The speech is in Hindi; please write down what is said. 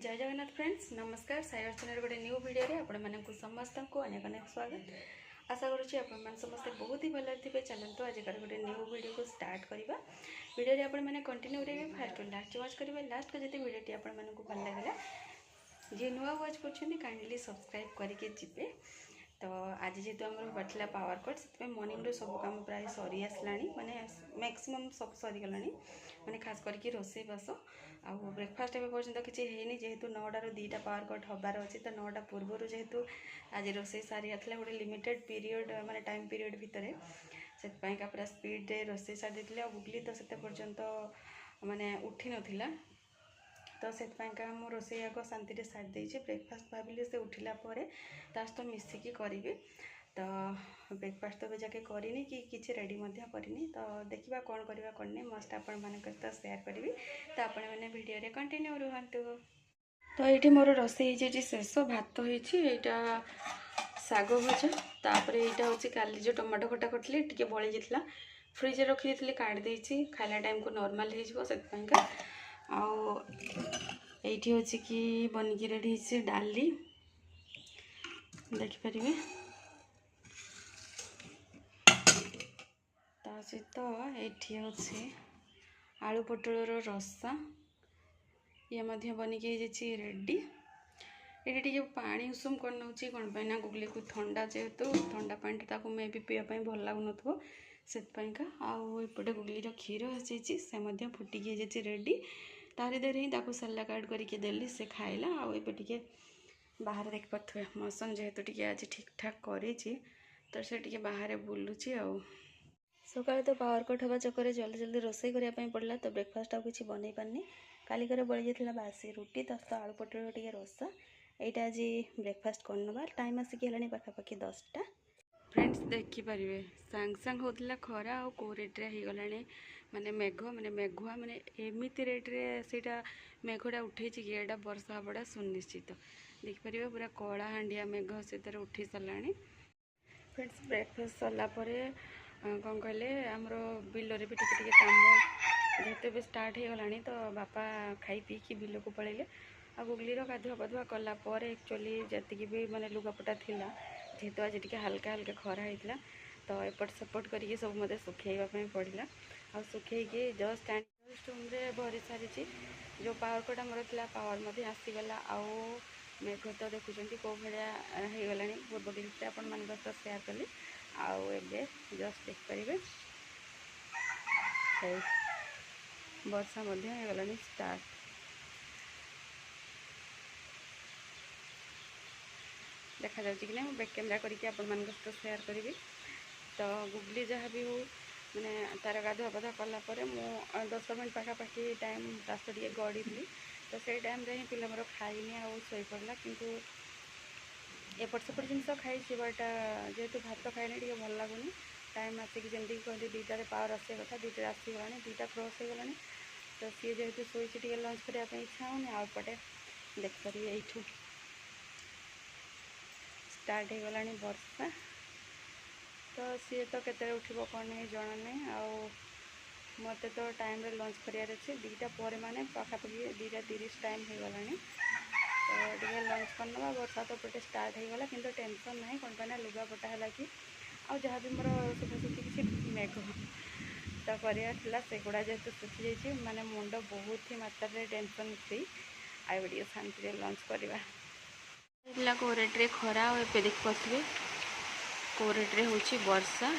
जय जगन्नाथ फ्रेंड्स नमस्कार साई अर्चना गोटे न्यू वीडियो रे आपण मानक समस्त को अनेक अनेक स्वागत आशा करुँच आपण समस्ते बहुत ही भल थे। चलते आज गोटे न्यू वीडियो को स्टार्ट करवा वीडियो रे आपण मैंने कंटिन्यू रे फास्ट लास्ट वाच करेंगे लास्ट को जब वीडियो आपण मानक भल लगे जी नुआ वाच कर काइंडली सब्सक्राइब करके जीवे। तो आज जेहतु आम पड़ता पावर कट से मॉर्निंग रो सब काम प्राय सरी आसला माने मैक्सिमम सब सरीगला माने खास करके रोसे बास आ ब्रेकफास्ट एवं पर्यटन किसी है जेहेतु 9टार 2टा पावर कट हबार अच्छे तो 9टा पूर्वर जेहेतु आज रोसे सारी आसला गोटे लिमिटेड पीरियड माने टाइम पीरियड भितर से पूरा स्पीड रोसे सारी देते बुगली तो से पर्यंत माने उठी नाला तो से मो रोसे आग शांति सारी देती ब्रेकफास्ट भाविली से उठिला तो मिसिकी करी तो ब्रेकफास्ट तो जाके करनी कि किसी रेडी करनी तो देखा कौन करवा कौन नहीं मस्ट आपण मान सहित सेयार करी तो आपण मैंने वीडियो रे कंटिन्यू रुहतु। तो ये मोर रोसे शेष भात होटा शाग भजा तापर यहाँ हूँ काली जो टमाटो खटा करी टे बड़ी जाता फ्रिज रखी थी काट देती खाला टाइम को नॉर्मल होगा आउ ये हूँ कि बनिकी रेडी डाली देखिपारे ता सहित ये हूँ आलू पोटल रसा ये बनिकी रेडी ये टे पानी उषुम कर नौ कौन पाइना गुगली को ठंडा जेहेतु ठंडा पानी मे भी पीवाई भल लगुन से आउटे गुगली क्षीर आसी से फुटिकी रेडी तारी देर ही सल्ला कार्ड करके देली से खाइला आए बाहर देख पारे मौसम जेहेतु टी आज ठीक ठाक करी तो से टी बाहर बुलूची आ सकाल तो पावर कट हवा चक्कर जल्दी जल्दी रोसे करने पड़ा तो ब्रेकफास्ट आउ कि बन पारनी कालिकर बड़ी जाता बासी रुटी तो आलू पटल टे रसा यहाँ आज ब्रेकफास्ट करनवा टाइम आसिक है पाखापाखि 10टा। फ्रेंड्स देखिपारे सांग सांग होता खरा आ कौ रेट्रे होगला माने मेघुआ माने एमती रेट्रे से मेघटा उठे कि एटा वर्षा हवाटा सुनिश्चित देखिपारे पूरा कला हांडिया मेघ से उठी सारा। फ्रेंड्स ब्रेकफास्ट सरलापर कौन कहले आमर बिलरे भी टे कम जेहेतु भी स्टार्ट हो गला तो बापा खाई पी कि बिल को पलैले आ गुगलीर गाधुआ पाधुआ कलापर एक्चुअली जी भी माने लुगापटा थिला जेहेतु आज टी हल्का हल्का खरा होता तो एपट सेपट करके सब मत सुखेवाई पड़ा आ सुखे जस्ट रूम रे भरी सारी जो पावर कट आमर था पावर आसीगला आउ मेघ तो देखुं कौ भाया होगला पूर्व क्लिप आपण मान सहित सेयार कली आउ ए जस्ट देखिपारे वर्षा होगला स्टार्ट देखा जाऊँगी कि मैं बैक कैमेरा करके आपण मान सहित सेयार करी तो गुगली जहाँ भी हो मैंने तार गाधुआ पाधुआ कलापर मु 10 मिनट पाखापाखि टाइम सहित टे गड़ी तो से टाइम ही पिला मोर खाईनी आ शोई पड़ा किंतु एपट सेपट जिन खाई बट जेहेतु भात खाइनी टे भल लगुनि टाइम आसिक जमी कहते 2टार पावर आसा कथा 2टार आसीगला 2टा क्रॉस होगला तो सी जेहेतु शोची टे लंच करने इच्छा होनी आउपटे देखिपारे यू स्टार्ट होगला वर्षा तो सी तो केते उठिबो कौन नहीं जना नहीं आउ मत तो टाइम रे लंच करार अच्छे 2टा पर माने पाखापाखि 2:30 टाइम हो गला तो टे लंच करना वर्षा तो पटे स्टार्ट होगला किंतु टेंशन ना कौन पाना लुगापटा है कि आ जहाँ भी मोर सुखासुखी किसी मेघ तो कराला से गुड़ा जेहेतु सुखी जाइए माने मुंड बहुत ही मात्रा टेंशन फ्री आए टे शांति लंच करवा कोरेट्रे खरा ए देख पारे कोरेट्रे हूँ वर्षा